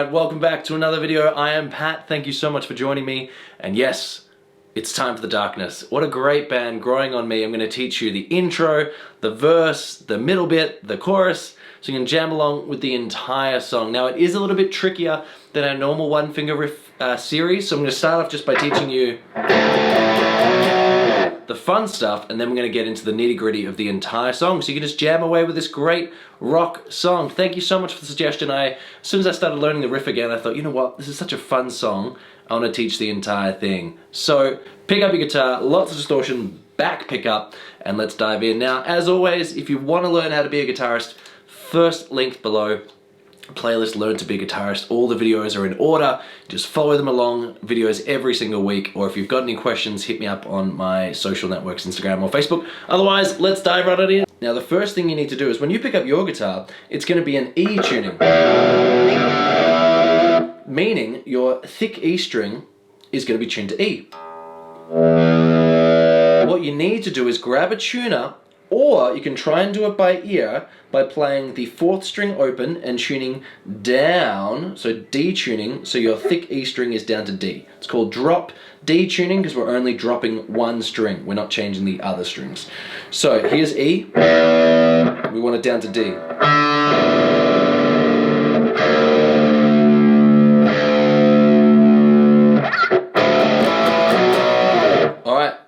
Alright, welcome back to another video. I am Pat, thank you so much for joining me. And yes, it's time for the darkness. What a great band growing on me. I'm going to teach you the intro, the verse, the middle bit, the chorus, so you can jam along with the entire song. Now it is a little bit trickier than our normal one finger riff series, so I'm going to start off just by teaching you the fun stuff, and then we're going to get into the nitty-gritty of the entire song, so you can just jam away with this great rock song. Thank you so much for the suggestion. As soon as I started learning the riff again, I thought, you know what, this is such a fun song, I want to teach the entire thing. So pick up your guitar, lots of distortion, back pickup, and let's dive in. Now, as always, if you want to learn how to be a guitarist, first link below, playlist Learn to Be a Guitarist. All the videos are in order. Just follow them along, videos every single week, or if you've got any questions, hit me up on my social networks, Instagram or Facebook. Otherwise, let's dive right in. Now the first thing you need to do is when you pick up your guitar, it's going to be an E tuning. Meaning your thick E string is going to be tuned to E. What you need to do is grab a tuner, or you can try and do it by ear by playing the 4th string open and tuning down, so D tuning, so your thick E string is down to D. It's called drop D tuning because we're only dropping one string. We're not changing the other strings. So here's E, we want it down to D.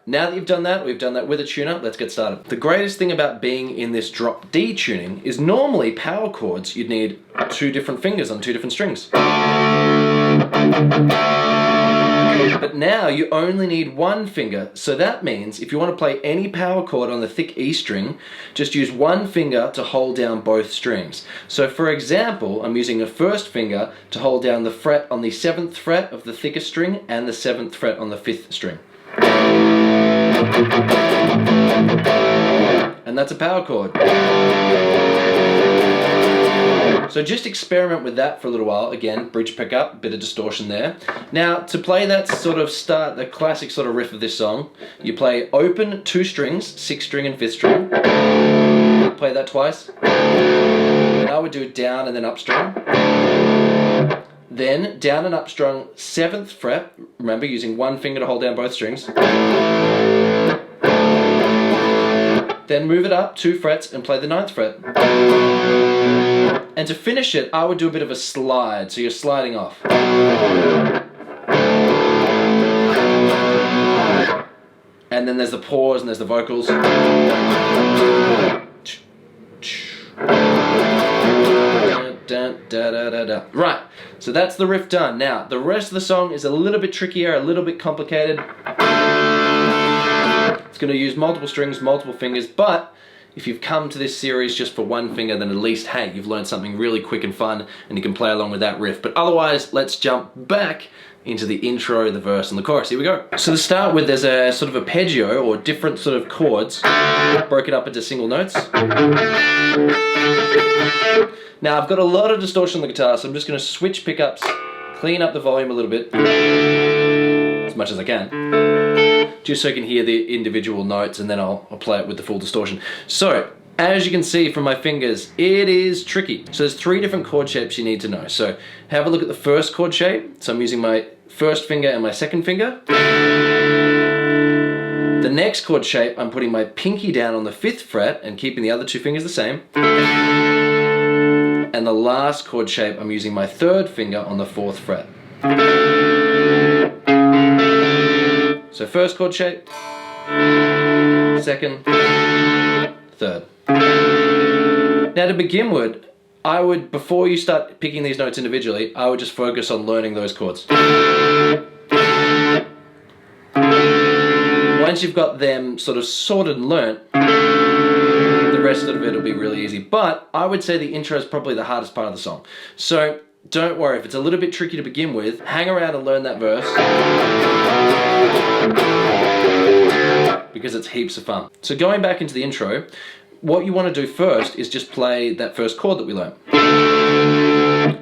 Now that you've done that, we've done that with a tuner, let's get started. The greatest thing about being in this drop D tuning is normally power chords, you'd need 2 different fingers on 2 different strings. But now you only need 1 finger, so that means if you want to play any power chord on the thick E string, just use 1 finger to hold down both strings. So for example, I'm using a 1st finger to hold down the fret on the 7th fret of the thickest string and the 7th fret on the 5th string. And that's a power chord. So just experiment with that for a little while. Again, bridge pickup, bit of distortion there. Now to play that sort of the classic sort of riff of this song, you play open 2 strings, 6th string and 5th string. Play that twice. And I would do down and then up string. Then down and up strung 7th fret, remember using 1 finger to hold down both strings. Then move it up 2 frets and play the 9th fret. And to finish it, I would do a bit of a slide, so you're sliding off. And then there's the pause and there's the vocals. Right, so that's the riff done. Now, the rest of the song is a little bit trickier, a little bit complicated. It's going to use multiple strings, multiple fingers, but if you've come to this series just for 1 finger, then at least, hey, you've learned something really quick and fun, and you can play along with that riff. But otherwise, let's jump back into the intro, the verse, and the chorus. Here we go. So to start with, there's a sort of arpeggio, or different sort of chords, broken up into single notes. Now I've got a lot of distortion on the guitar, so I'm just going to switch pickups, clean up the volume a little bit, as much as I can, just so you can hear the individual notes, and then I'll play it with the full distortion. So, as you can see from my fingers, it is tricky. So there's 3 different chord shapes you need to know. So have a look at the first chord shape. So I'm using my 1st finger and my 2nd finger. The next chord shape, I'm putting my pinky down on the 5th fret and keeping the other 2 fingers the same. And the last chord shape, I'm using my 3rd finger on the 4th fret. So first chord shape, 2nd, 3rd. Now to begin with, I would, before you start picking these notes individually, I would just focus on learning those chords. Once you've got them sort of sorted and learnt, the rest of it will be really easy. But I would say the intro is probably the hardest part of the song. So don't worry, if it's a little bit tricky to begin with, hang around and learn that verse, because it's heaps of fun. So going back into the intro, what you want to do first is just play that first chord that we learned.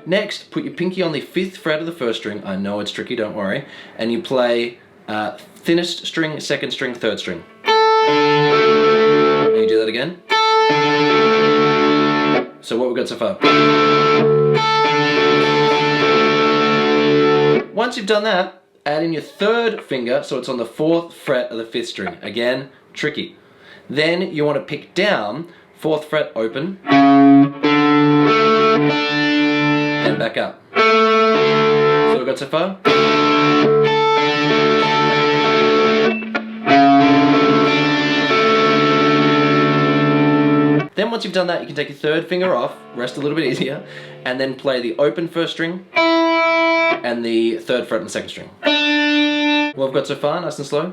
Next, put your pinky on the 5th fret of the 1st string. I know it's tricky, don't worry. And you play thinnest string, 2nd string, 3rd string. And you do that again. So what we've got so far. once you've done that, add in your third finger so it's on the 4th fret of the 5th string. Again, tricky. Then you want to pick down, 4th fret open, and back up. So we've got so far. Then once you've done that, you can take your third finger off, rest a little bit easier, and then play the open 1st string and the 3rd fret on the 2nd string. What we've got so far, nice and slow.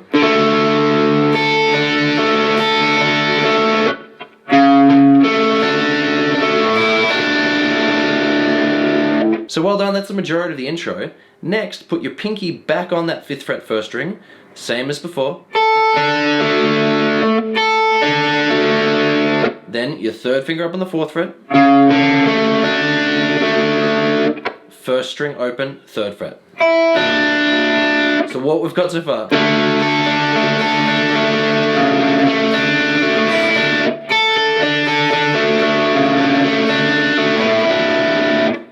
So well done, that's the majority of the intro. Next, put your pinky back on that 5th fret 1st string, same as before. Then your 3rd finger up on the 4th fret. 1st string open, 3rd fret. So what we've got so far.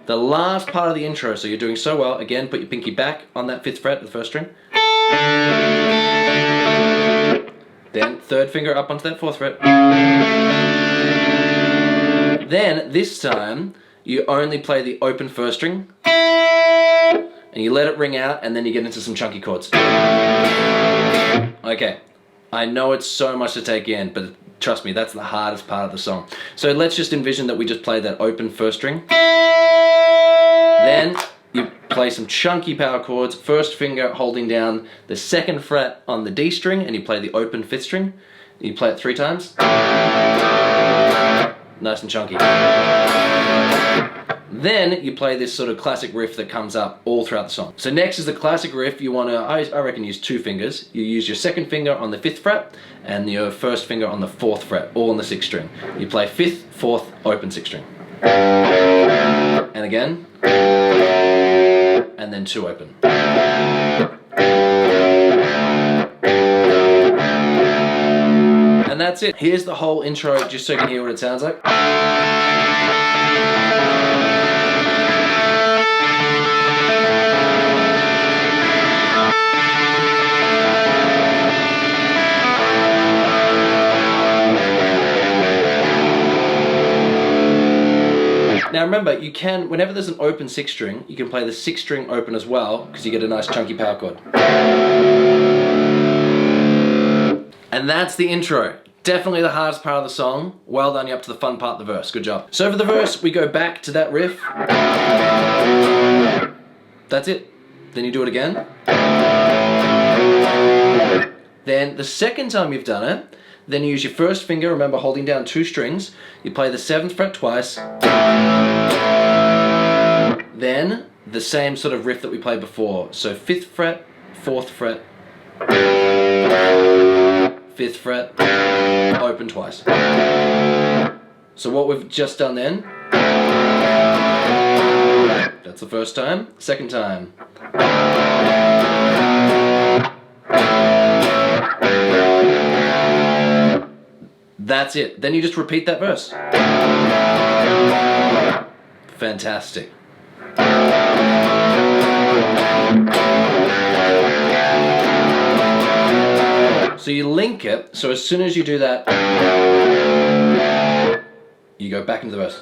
The last part of the intro, so you're doing so well. Again, put your pinky back on that 5th fret of the 1st string. Then 3rd finger up onto that 4th fret. Then, this time, you only play the open 1st string, and you let it ring out, and then you get into some chunky chords. Okay, I know it's so much to take in, but trust me, that's the hardest part of the song. So let's just envision that we just play that open 1st string. Then, you play some chunky power chords, 1st finger holding down the 2nd fret on the D string, and you play the open 5th string. You play it 3 times. Nice and chunky. Then you play this sort of classic riff that comes up all throughout the song. So next is the classic riff. You want to, I reckon, use 2 fingers. You use your 2nd finger on the 5th fret and your 1st finger on the 4th fret, all on the 6th string. You play 5th, 4th, open 6th string. And again. And then 2 open. And that's it. Here's the whole intro, just so you can hear what it sounds like. Now remember, you can, whenever there's an open 6th string, you can play the 6th string open as well, because you get a nice chunky power chord. And that's the intro. Definitely the hardest part of the song. Well done, you're up to the fun part, the verse. Good job. So for the verse, we go back to that riff. That's it. Then you do it again. Then the second time you've done it, then you use your 1st finger, remember holding down 2 strings. You play the 7th fret twice. Then the same sort of riff that we played before. So 5th fret, 4th fret, 5th fret, open twice. So what we've just done then, that's the first time. Second time. That's it. Then you just repeat that verse. Fantastic. So you link it, so as soon as you do that, you go back into the verse.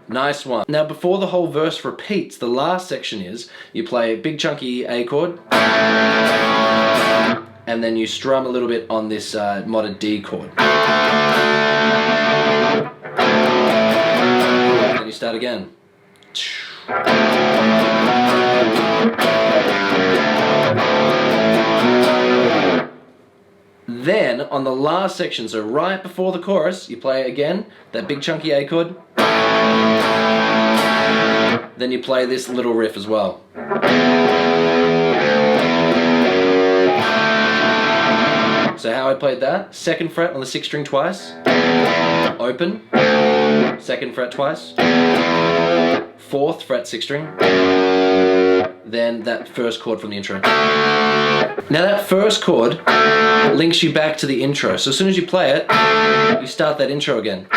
Nice one. Now before the whole verse repeats, the last section is, you play a big chunky A chord, and then you strum a little bit on this modded D chord. Then you start again. Then, on the last section, so right before the chorus, you play again, that big chunky A chord. Then you play this little riff as well. So how I played that, 2nd fret on the 6th string twice, open, 2nd fret twice, 4th fret 6th string, then that first chord from the intro. Now that first chord links you back to the intro, so as soon as you play it, you start that intro again.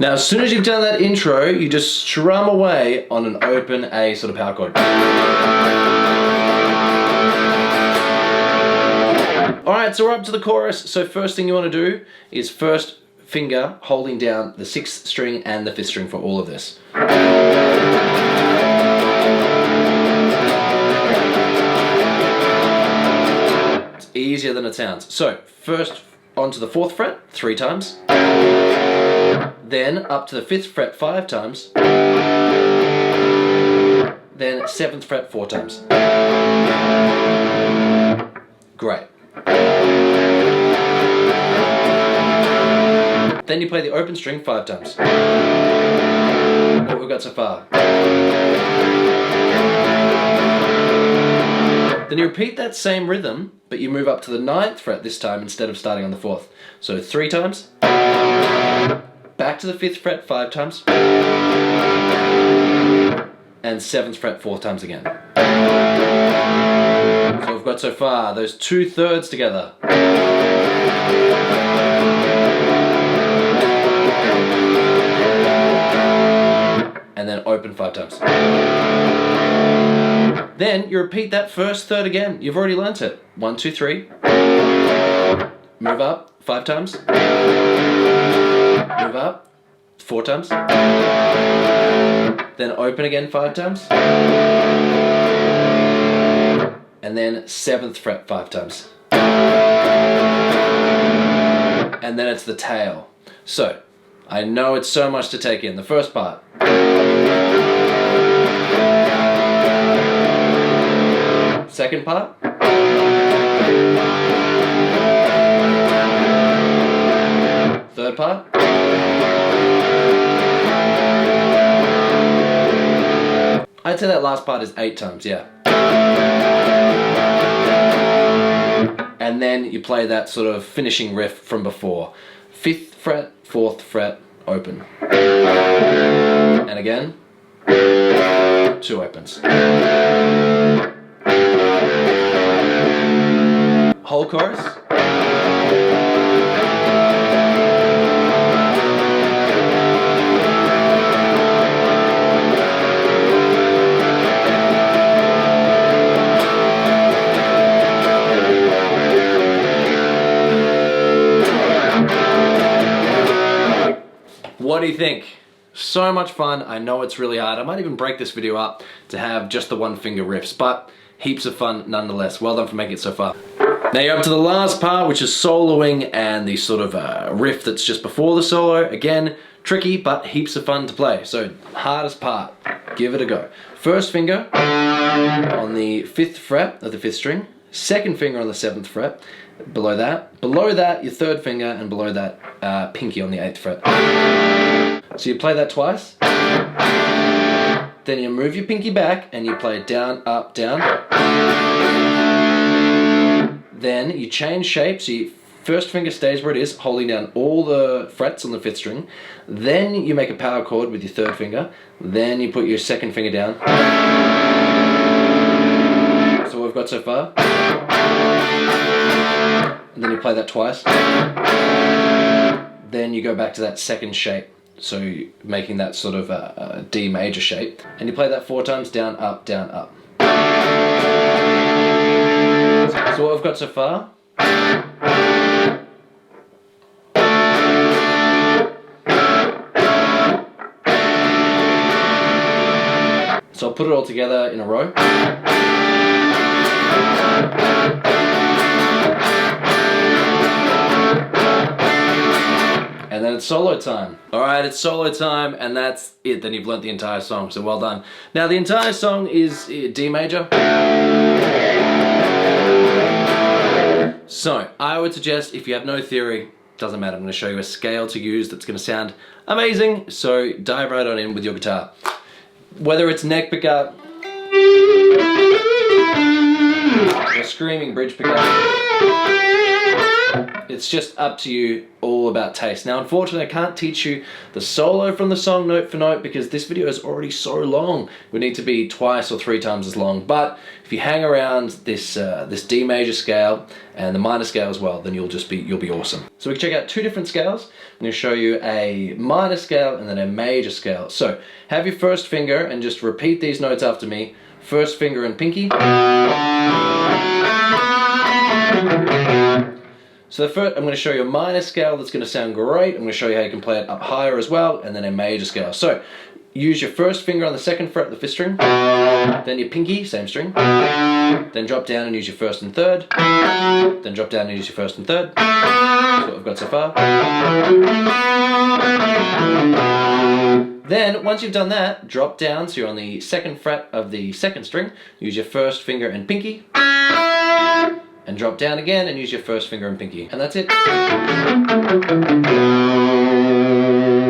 Now, as soon as you've done that intro, you just strum away on an open A sort of power chord. Alright, so we're up to the chorus. So first thing you want to do is first finger holding down the 6th string and the 5th string for all of this. It's easier than it sounds. So first onto the 4th fret 3 times, then up to the 5th fret 5 times, then 7th fret 4 times. Great. Then you play the open string 5 times. What we've got so far. Then you repeat that same rhythm, but you move up to the 9th fret this time instead of starting on the 4th. So 3 times, back to the 5th fret 5 times, and 7th fret 4 times again. So we've got so far those 2/3 together. And then open 5 times. Then you repeat that first third again. You've already learnt it. 1, 2, 3. Move up 5 times. Move up 4 times. Then open again 5 times. And then 7th fret 5 times. And then it's the tail. So, I know it's so much to take in. The first part. Second part. Third part. I'd say that last part is 8 times, yeah. And then you play that sort of finishing riff from before. 5th fret, 4th fret, open. And again, 2 opens. Whole chorus. What do you think? So much fun. I know it's really hard. I might even break this video up to have just the 1 finger riffs, but heaps of fun nonetheless. Well done for making it so far. Now you're up to the last part, which is soloing and the sort of riff that's just before the solo. Again, tricky, but heaps of fun to play. So, hardest part, give it a go. First finger on the 5th fret of the 5th string, 2nd finger on the 7th fret, below that your 3rd finger, and below that pinky on the 8th fret. So you play that twice, then you move your pinky back and you play down, up, down. Then you change shape, so your first finger stays where it is, holding down all the frets on the 5th string. Then you make a power chord with your 3rd finger. Then you put your 2nd finger down. So what we've got so far. And then you play that twice. Then you go back to that 2nd shape. So you're making that sort of a D major shape. And you play that 4 times, down, up, down, up. So what we've got so far. So I'll put it all together in a row. And then it's solo time. Alright, it's solo time, and that's it. Then you've learnt the entire song, so well done. Now the entire song is D major. So, I would suggest if you have no theory, doesn't matter, I'm going to show you a scale to use that's going to sound amazing, so dive right on in with your guitar. Whether it's neck pickup, or screaming bridge pickup, It's just up to you, all about taste. Now unfortunately I can't teach you the solo from the song note for note because this video is already so long. It would need to be twice or 3 times as long, but if you hang around this this D major scale and the minor scale as well, then you'll be awesome. So we can check out 2 different scales. I'm going to show you a minor scale and then a major scale. So have your first finger and just repeat these notes after me. First finger and pinky. So I'm going to show you a minor scale that's going to sound great. I'm going to show you how you can play it up higher as well, and then a major scale. So use your first finger on the 2nd fret of the 5th string, then your pinky, same string, then drop down and use your 1st and 3rd, then drop down and use your 1st and 3rd. That's what we've got so far. Then, once you've done that, drop down, so you're on the 2nd fret of the 2nd string, use your first finger and pinky, and drop down again and use your first finger and pinky. And that's it. A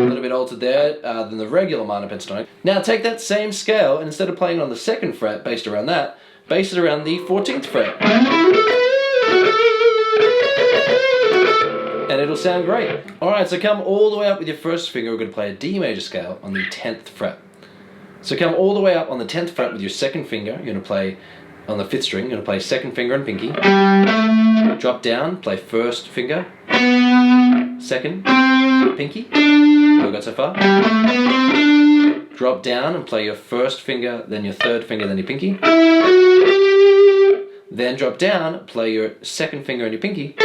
little bit altered there than the regular minor pentatonic. Now take that same scale and instead of playing on the 2nd fret based around that, base it around the 14th fret. And it'll sound great. Alright, so come all the way up with your first finger. We're going to play a D major scale on the 10th fret. So come all the way up on the 10th fret with your 2nd finger. You're going to play on the 5th string, you're going to play 2nd finger and pinky. Drop down, play 1st finger, 2nd, pinky. What we got so far? Drop down and play your 1st finger, then your 3rd finger, then your pinky. Then drop down, play your 2nd finger and your pinky.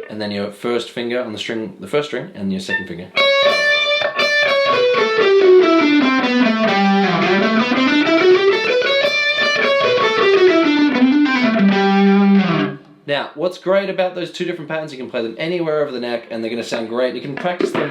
And then your 1st finger on the 1st string, and your 2nd finger. Now, what's great about those 2 different patterns, you can play them anywhere over the neck and they're going to sound great. You can practice them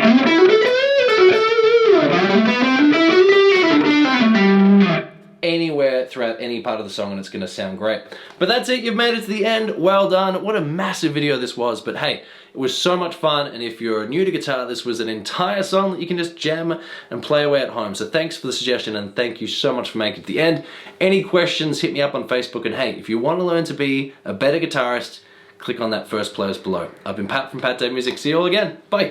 anywhere throughout any part of the song and it's going to sound great. But that's it, you've made it to the end. Well done. What a massive video this was, but hey, it was so much fun, and if you're new to guitar, this was an entire song that you can just jam and play away at home. So thanks for the suggestion and thank you so much for making it to the end. Any questions, hit me up on Facebook, and hey, if you want to learn to be a better guitarist, click on that first playlist below. I've been Pat from Pat Day Music. See you all again. Bye.